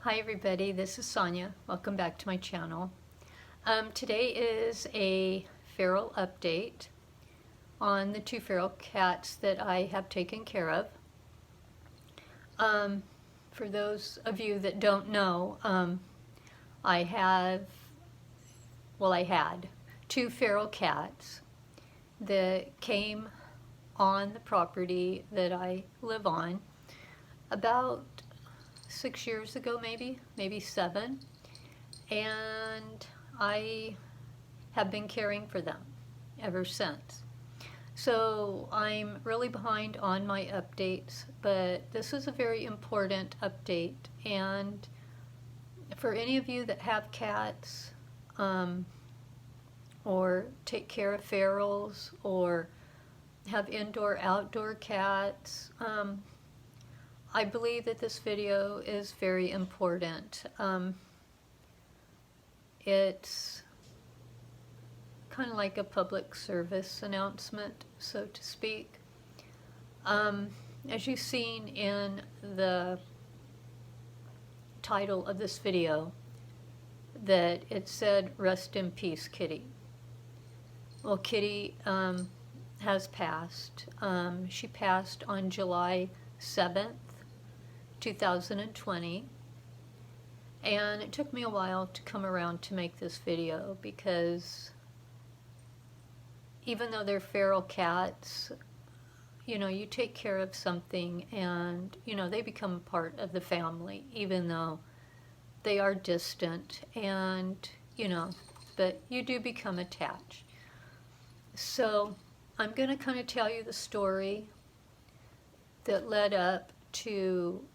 Hi everybody, this is Sonia. Welcome back to my channel. Today is a feral update on the two feral cats that I have taken care of. For those of you that don't know, I had two feral cats that came on the property that I live on about 6 years ago, maybe 7, and I have been caring for them ever since. So I'm really behind on my updates, but this is a very important update, and for any of you that have cats or take care of ferals or have indoor-outdoor cats, I believe that this video is very important. It's kind of like a public service announcement, so to speak. As you've seen in the title of this video, that it said, "Rest in peace, Kitty." Well, Kitty has passed. She passed on July 7th. 2020, and it took me a while to come around to make this video because even though they're feral cats, you take care of something and they become part of the family, even though they are distant, and but you do become attached. So I'm going to kind of tell you the story that led up to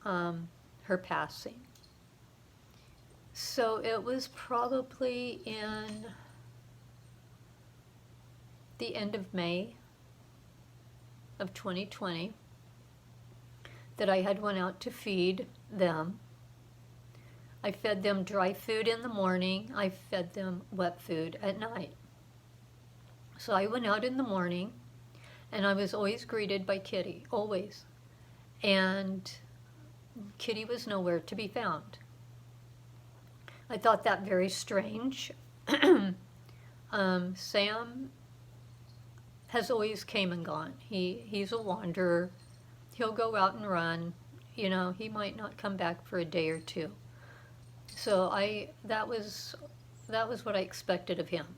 her passing. So it was probably in the end of May of 2020 that I had went out to feed them. I fed them dry food in the morning. I fed them wet food at night. So I went out in the morning, and I was always greeted by Kitty, always. And Kitty was nowhere to be found. I thought that very strange. Sam has always came and gone. He's a wanderer. He'll go out and run. He might not come back for a day or two. So that was what I expected of him,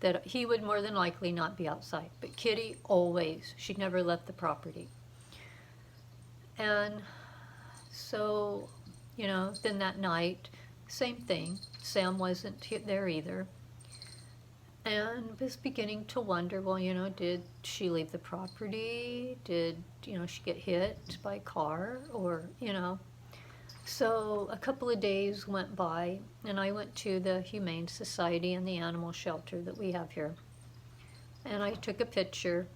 that he would more than likely not be outside. But Kitty always, she never left the property. And so, then that night, same thing. Sam wasn't there either. And was beginning to wonder, well, did she leave the property? Did, she get hit by a car? Or, So a couple of days went by, and I went to the Humane Society and the animal shelter that we have here. And I took a picture,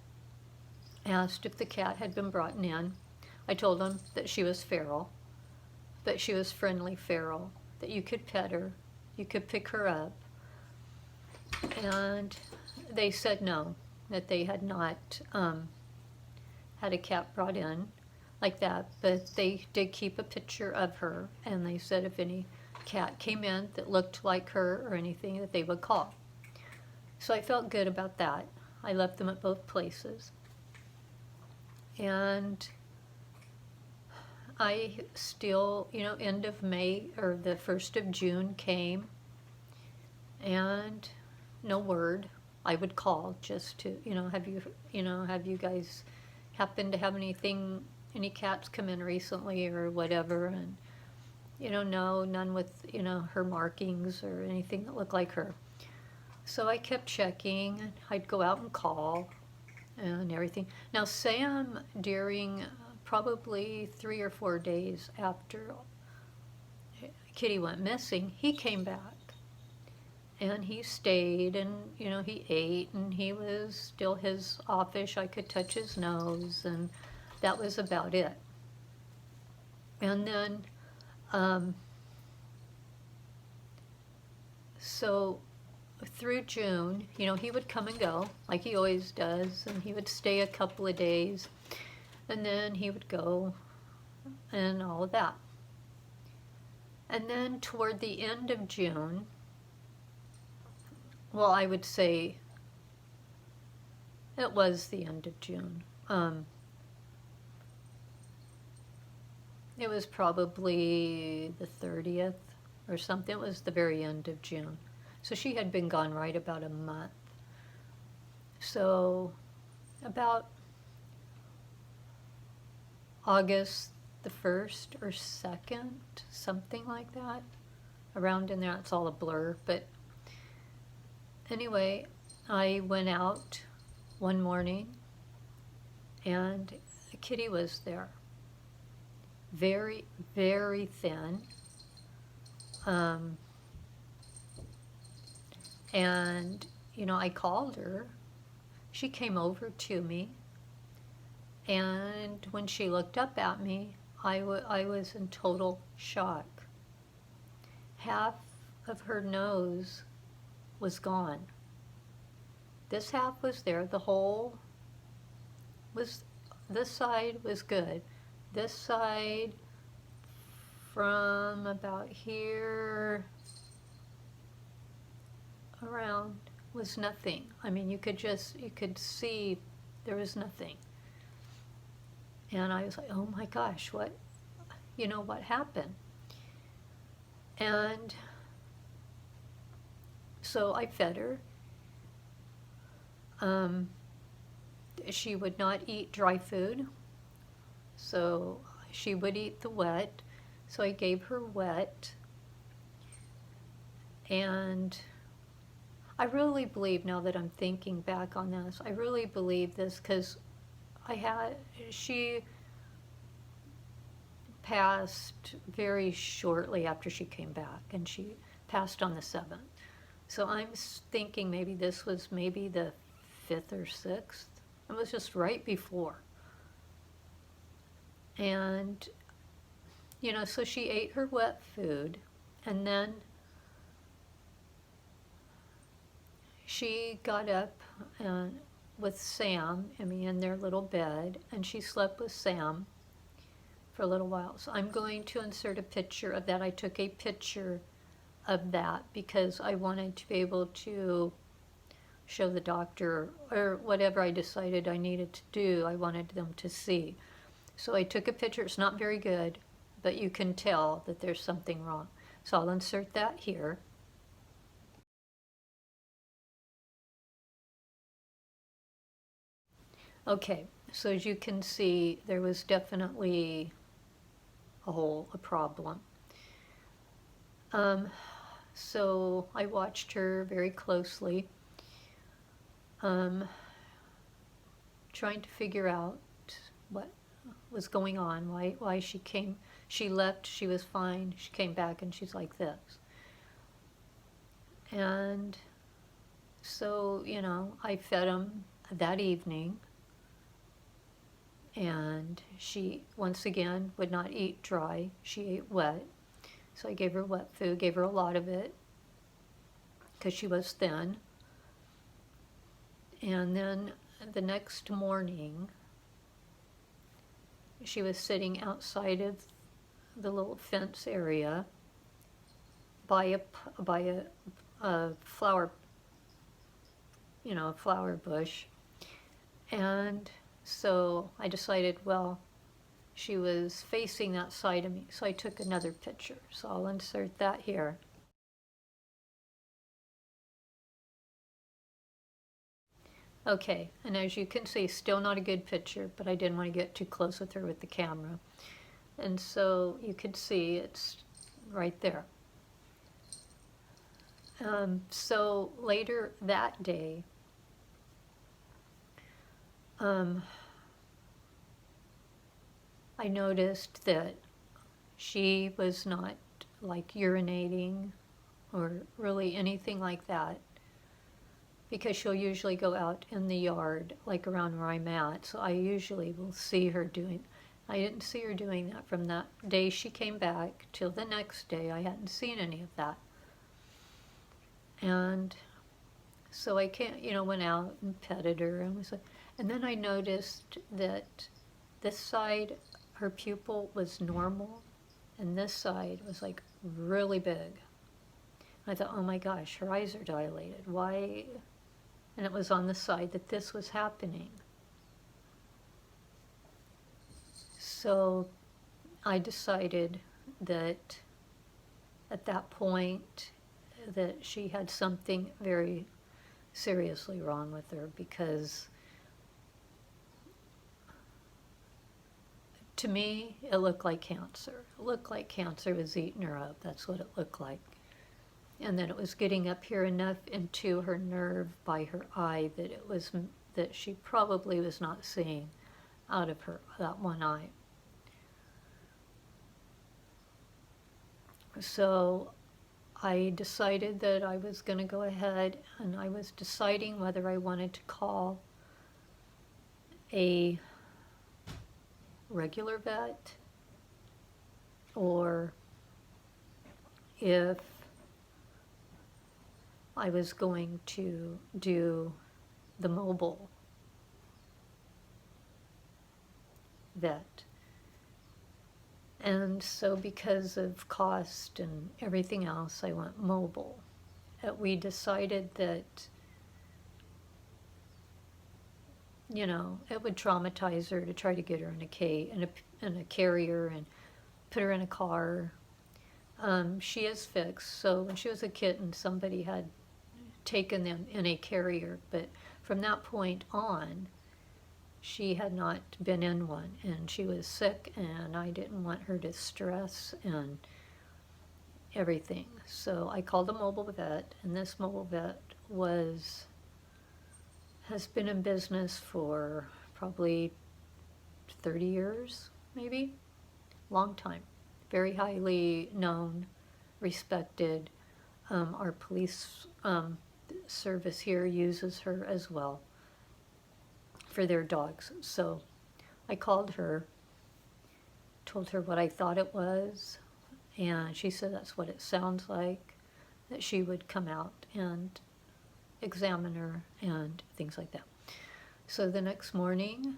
asked if the cat had been brought in. I told them that she was feral, but she was friendly feral, that you could pet her, you could pick her up. And they said no, that they had not had a cat brought in like that, but they did keep a picture of her, and they said if any cat came in that looked like her or anything, that they would call. So I felt good about that. I left them at both places. And I still, end of May or the 1st of June came, and no word. I would call just to, have you guys happened to have any cats come in recently or whatever? And, no, none with, her markings or anything that looked like her. So I kept checking, and I'd go out and call and everything. Now Sam, during probably 3 or 4 days after Kitty went missing, he came back. And he stayed, and, he ate, and he was still his offish. I could touch his nose, and that was about it. And then, so through June, he would come and go, like he always does, and he would stay a couple of days, and then he would go, and all of that. And then toward the end of June, well, I would say it was the end of June. It was probably the 30th or something. It was the very end of June. So she had been gone right about a month. So about August the 1st or 2nd, something like that. Around in there, it's all a blur. But anyway, I went out one morning and Kitty was there. Very, very thin. And, you know, I called her. She came over to me. And when she looked up at me, I was in total shock. Half of her nose was gone. This half was there. The whole was, this side was good. This side from about here around was nothing. I mean, you could see there was nothing. And I was like, oh my gosh, what happened? And so I fed her. She would not eat dry food, so she would eat the wet. So I gave her wet. And I really believe, now that I'm thinking back on this, I really believe this because she passed very shortly after she came back, and she passed on the 7th. So I'm thinking maybe this was maybe the 5th or 6th. It was just right before. And, so she ate her wet food, and then she got up with Sam, in their little bed, and she slept with Sam for a little while. So I'm going to insert a picture of that. I took a picture of that because I wanted to be able to show the doctor, or whatever I decided I needed to do, I wanted them to see. So I took a picture. It's not very good, but you can tell that there's something wrong. So I'll insert that here. Okay, so as you can see, there was definitely a problem. So I watched her very closely, trying to figure out what was going on, why she left, she was fine, she came back and she's like this. And so, I fed him that evening, and she, once again, would not eat dry. She ate wet. So I gave her wet food, gave her a lot of it, because she was thin. And then the next morning, she was sitting outside of the little fence area by a flower, a flower bush. And so I decided, well, she was facing that side of me, so I took another picture. So I'll insert that here. Okay, and as you can see, still not a good picture, but I didn't want to get too close with her with the camera. And so you can see it's right there. So later that day, I noticed that she was not like urinating or really anything like that, because she'll usually go out in the yard, like around where I'm at, so I usually will see her doing. I didn't see her doing that from that day she came back till the next day. I hadn't seen any of that. And so I went out and petted her, and was like, and then I noticed that this side, her pupil was normal, and this side was like really big. I thought, oh my gosh, her eyes are dilated. Why? And it was on the side that this was happening. So I decided that at that point that she had something very seriously wrong with her, because to me it looked like cancer. It looked like cancer was eating her up. That's what it looked like. And then it was getting up here enough into her nerve by her eye that it was that she probably was not seeing out of her that one eye. So I decided that I was going to go ahead, and I was deciding whether I wanted to call a regular vet or if I was going to do the mobile vet. And so because of cost and everything else, I went mobile. We decided that, you know, it would traumatize her to try to get her in a carrier and put her in a car. She is fixed, so when she was a kitten, somebody had taken them in a carrier, but from that point on, she had not been in one, and she was sick, and I didn't want her to stress and everything. So I called a mobile vet, and this mobile vet has been in business for probably 30 years, maybe. Long time. Very highly known, respected. Our police service here uses her as well for their dogs. So I called her, told her what I thought it was, and she said that's what it sounds like, that she would come out and examine her and things like that. So the next morning,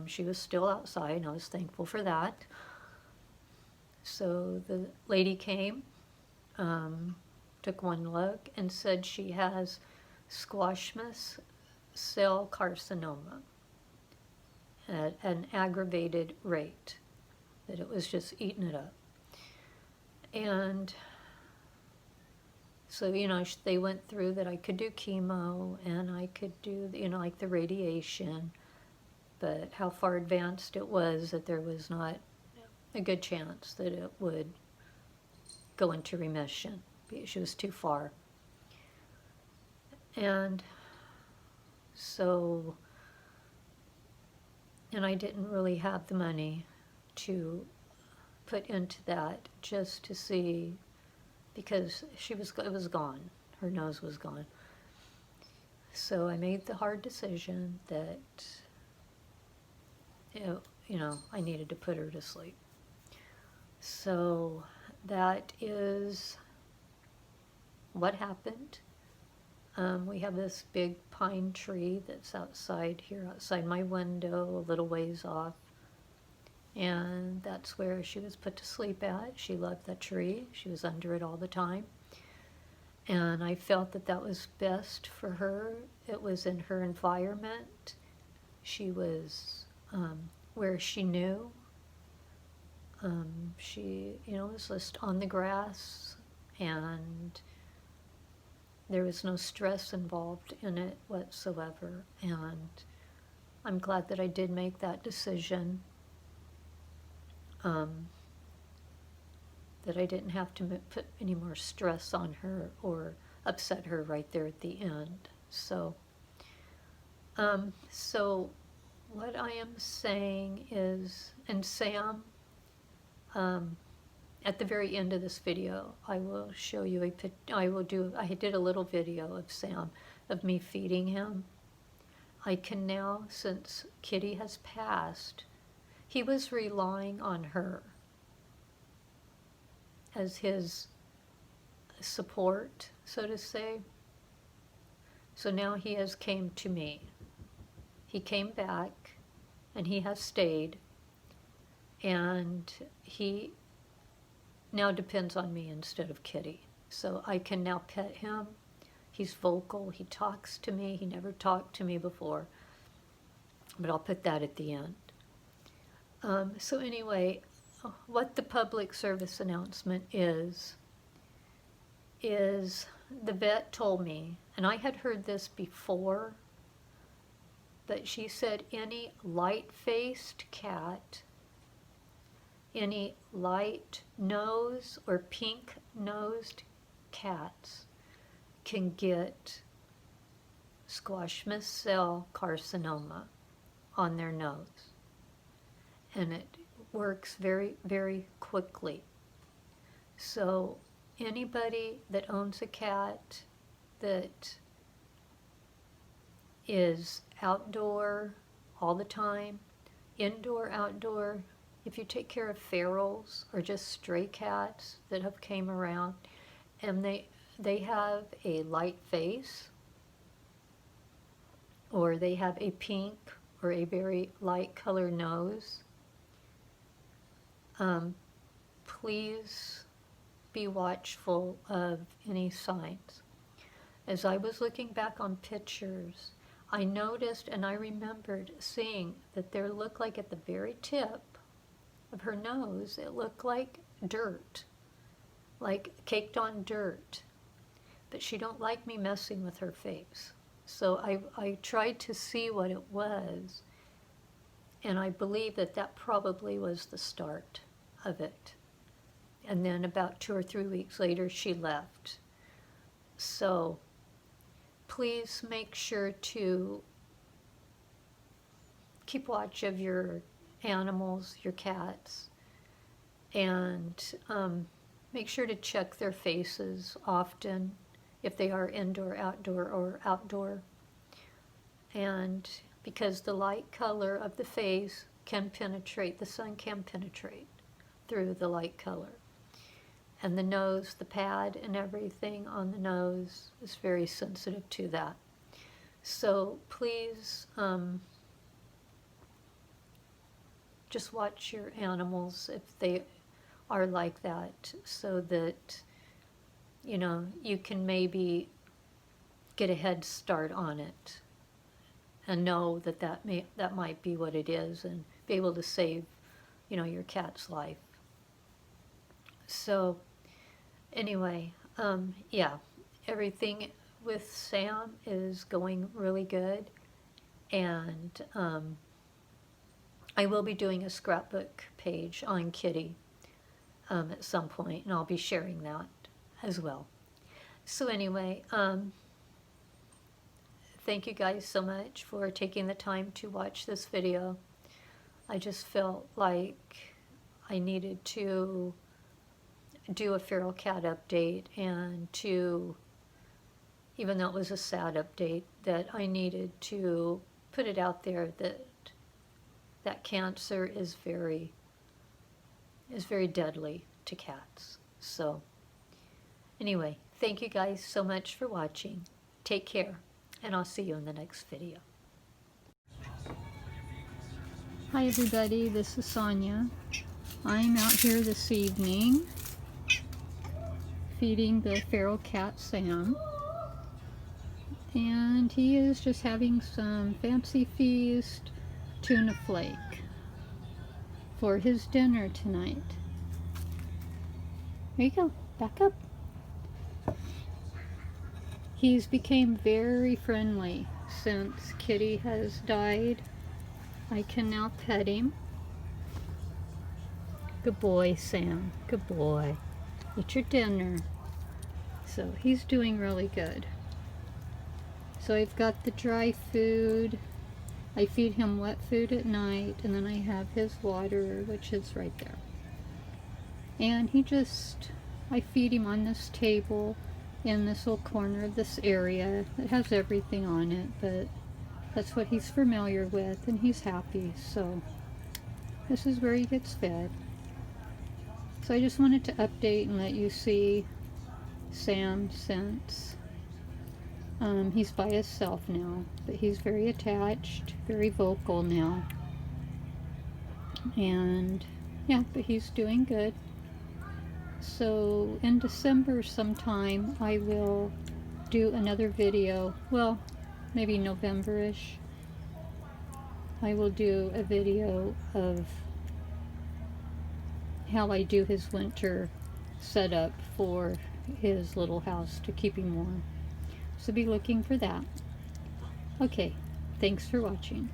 she was still outside, and I was thankful for that. So the lady came, took one look, and said she has squamous cell carcinoma at an aggravated rate, that it was just eating it up. And so, you know, they went through that I could do chemo and I could do, you know, like the radiation, but how far advanced it was that there was not a good chance that it would go into remission. She was too far. And so, and I didn't really have the money to put into that just to see, because it was gone. Her nose was gone. So I made the hard decision that, you know, I needed to put her to sleep. So that is what happened. We have this big pine tree that's outside here, outside my window, a little ways off. And that's where she was put to sleep at. She loved that tree. She was under it all the time. And I felt that that was best for her. It was in her environment. She was where she knew. She, you know, was just on the grass, and there was no stress involved in it whatsoever. And I'm glad that I did make that decision. That I didn't have to put any more stress on her or upset her right there at the end. So what I am saying is, and Sam, at the very end of this video, I will show you I did a little video of Sam, of me feeding him. I can now, since Kitty has passed, he was relying on her as his support, so to say. So now he has came to me. He came back, and he has stayed, and he now depends on me instead of Kitty. So I can now pet him. He's vocal. He talks to me. He never talked to me before. But I'll put that at the end. So anyway, what the public service announcement is the vet told me, and I had heard this before, but she said any light-faced cat, any light-nosed or pink-nosed cats can get squamous cell carcinoma on their nose. And it works very, very quickly. So anybody that owns a cat that is outdoor all the time, indoor, outdoor, if you take care of ferals or just stray cats that have came around and they have a light face or they have a pink or a very light color nose, please be watchful of any signs. As I was looking back on pictures, I noticed and I remembered seeing that there looked like at the very tip of her nose, it looked like dirt, like caked on dirt. But she don't like me messing with her face. So I tried to see what it was, and I believe that that probably was the start of it. And then about 2 or 3 weeks later, she left. So please make sure to keep watch of your animals, your cats, and make sure to check their faces often if they are indoor, outdoor, or outdoor. And because the light color of the face can penetrate, the sun can penetrate through the light color. And the nose, the pad and everything on the nose is very sensitive to that. So please just watch your animals if they are like that, so that you can maybe get a head start on it and know that might be what it is, and be able to save your cat's life. So anyway, yeah, everything with Sam is going really good, and I will be doing a scrapbook page on Kitty at some point, and I'll be sharing that as well. So anyway, thank you guys so much for taking the time to watch this video. I just felt like I needed to do a feral cat update, and to, even though it was a sad update, that I needed to put it out there that cancer is very deadly to cats. So anyway, thank you guys so much for watching. Take care, and I'll see you in the next video. Hi everybody, this is Sonia. I'm out here this evening feeding the feral cat Sam, and he is just having some Fancy Feast tuna flake for his dinner tonight. There you go, back up. He's became very friendly since Kitty has died. I can now pet him. Good boy, Sam, good boy. Eat your dinner. So he's doing really good. So I've got the dry food. I feed him wet food at night, and then I have his water, which is right there. And I feed him on this table in this little corner of this area. It has everything on it, but that's what he's familiar with, and he's happy. So this is where he gets fed. So I just wanted to update and let you see Sam since he's by himself now, but he's very attached, very vocal now. And Yeah, but he's doing good. So in December sometime I will do another video. Well, maybe November-ish. I will do a video of how I do his winter setup for his little house to keep him warm. So be looking for that. Okay, thanks for watching.